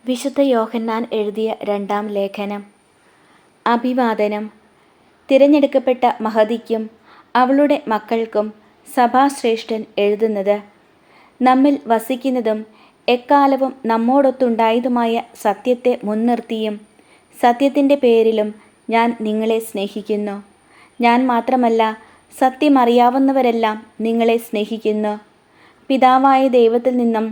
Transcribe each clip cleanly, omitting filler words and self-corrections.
വിശുദ്ധ യോഹന്നാൻ എഴുതിയ രണ്ടാം ലേഖനം. അഭിവാദനം. തിരഞ്ഞെടുക്കപ്പെട്ട മഹതിക്കും അവളുടെ മക്കൾക്കും സഭാശ്രേഷ്ഠൻ എഴുതുന്നത്. നമ്മിൽ വസിക്കുന്നതും എക്കാലവും നമ്മോടൊത്തുണ്ടായതുമായ സത്യത്തെ മുൻനിർത്തിയും സത്യത്തിൻ്റെ പേരിലും ഞാൻ നിങ്ങളെ സ്നേഹിക്കുന്നു. ഞാൻ മാത്രമല്ല, സത്യമറിയാവുന്നവരെല്ലാം നിങ്ങളെ സ്നേഹിക്കുന്നു. പിതാവായ ദൈവത്തിൽ നിന്നും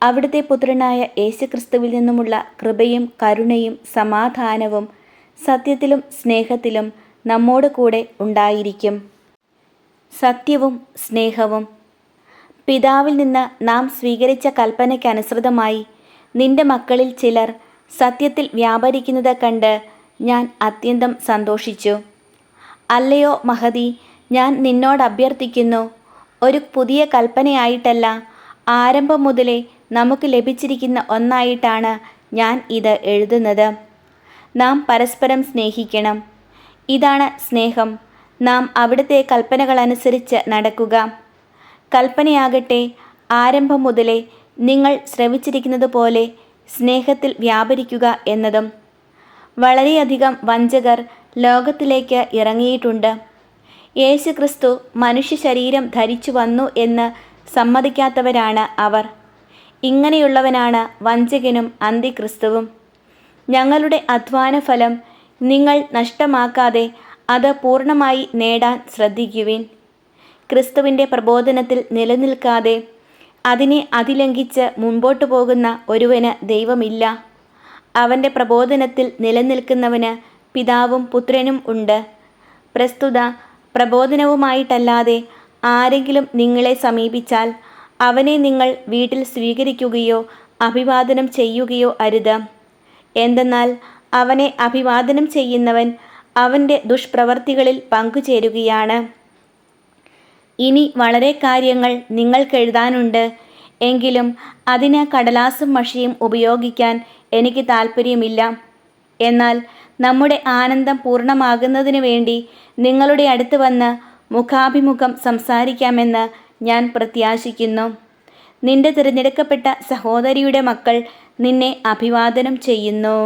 അവിടുത്തെ പുത്രനായ യേശുക്രിസ്തുവിൽ നിന്നുമുള്ള കൃപയും കരുണയും സമാധാനവും സത്യത്തിലും സ്നേഹത്തിലും നമ്മോട് കൂടെ ഉണ്ടായിരിക്കും. സത്യവും സ്നേഹവും. പിതാവിൽ നിന്ന് നാം സ്വീകരിച്ച കൽപ്പനയ്ക്കനുസൃതമായി നിന്റെ മക്കളിൽ ചിലർ സത്യത്തിൽ വ്യാപരിക്കുന്നത് കണ്ട് ഞാൻ അത്യന്തം സന്തോഷിച്ചു. അല്ലയോ മഹതി, ഞാൻ നിന്നോട് അഭ്യർത്ഥിക്കുന്നു, ഒരു പുതിയ കൽപ്പനയായിട്ടല്ല, ആരംഭം മുതലേ നമുക്ക് ലഭിച്ചിരിക്കുന്ന ഒന്നായിട്ടാണ് ഞാൻ ഇത് എഴുതുന്നത്. നാം പരസ്പരം സ്നേഹിക്കണം. ഇതാണ് സ്നേഹം, നാം അവിടുത്തെ കൽപ്പനകളനുസരിച്ച് നടക്കുക. കൽപ്പനയാകട്ടെ ആരംഭം മുതലേ നിങ്ങൾ ശ്രവിച്ചിരിക്കുന്നത് പോലെ സ്നേഹത്തിൽ വ്യാപരിക്കുക എന്നതും. വളരെയധികം വഞ്ചകർ ലോകത്തിലേക്ക് ഇറങ്ങിയിട്ടുണ്ട്. യേശുക്രിസ്തു മനുഷ്യ ശരീരം ധരിച്ചു വന്നു എന്ന് സമ്മതിക്കാത്തവരാണ് അവർ. ഇങ്ങനെയുള്ളവനാണ് വഞ്ചകനും അന്തിക്രിസ്തുവും. ഞങ്ങളുടെ അധ്വാനഫലം നിങ്ങൾ നഷ്ടമാക്കാതെ അത് പൂർണ്ണമായി നേടാൻ ശ്രദ്ധിക്കുവിൻ. ക്രിസ്തുവിൻ്റെ പ്രബോധനത്തിൽ നിലനിൽക്കാതെ അതിനെ അതിലംഘിച്ച് മുമ്പോട്ടു പോകുന്ന ഒരുവന് ദൈവമില്ല. അവൻ്റെ പ്രബോധനത്തിൽ നിലനിൽക്കുന്നവന് പിതാവും പുത്രനും ഉണ്ട്. പ്രസ്തുത പ്രബോധനവുമായിട്ടല്ലാതെ ആരെങ്കിലും നിങ്ങളെ സമീപിച്ചാൽ അവനെ നിങ്ങൾ വീട്ടിൽ സ്വീകരിക്കുകയോ അഭിവാദനം ചെയ്യുകയോ അരുത്. എന്തെന്നാൽ അവനെ അഭിവാദനം ചെയ്യുന്നവൻ അവൻ്റെ ദുഷ്പ്രവർത്തികളിൽ പങ്കുചേരുകയാണ്. ഇനി വളരെ കാര്യങ്ങൾ നിങ്ങൾക്കെഴുതാനുണ്ട്. എങ്കിലും അതിന് കടലാസും മഷിയും ഉപയോഗിക്കാൻ എനിക്ക് താല്പര്യമില്ല. എന്നാൽ നമ്മുടെ ആനന്ദം പൂർണ്ണമാകുന്നതിനു വേണ്ടി നിങ്ങളുടെ അടുത്ത് വന്ന് മുഖാഭിമുഖം സംസാരിക്കാമെന്ന് ഞാൻ പ്രത്യാശിക്കുന്നു. നിന്റെ തിരഞ്ഞെടുക്കപ്പെട്ട സഹോദരിയുടെ മക്കൾ നിന്നെ അഭിവാദനം ചെയ്യുന്നു.